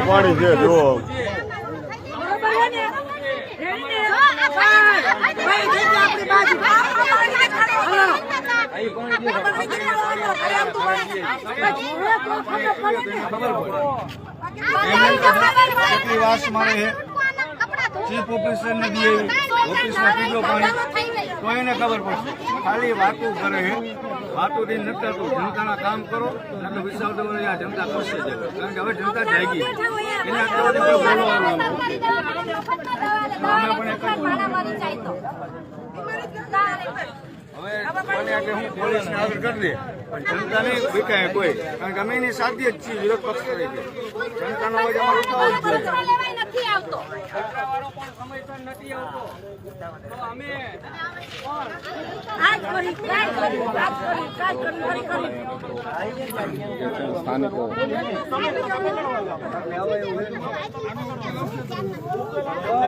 પાણી છે જો चीफ ऑफिसर ने दिए ऑफिस में पीधो पानी तो એને ખબર પડશે ખાલી વાતો કરે છે વાતો થી નતા તો જનતાના કામ કરો ન તો વિસાવ તો આ જનતા કરશે જ કારણ કે હવે જનતા જાગી એને આટલું બધું બોલવાનું અમે પણ એક હવે હું પોલીસ ને આગળ કરી દે પણ જનતા નહીં વિકાય કોઈ કારણ કે અમે એની સાથે જ છીએ વિરોધ પક્ષ તરીકે જનતાનો અવાજ અમારો ઉઠાવવો જ જોઈએ.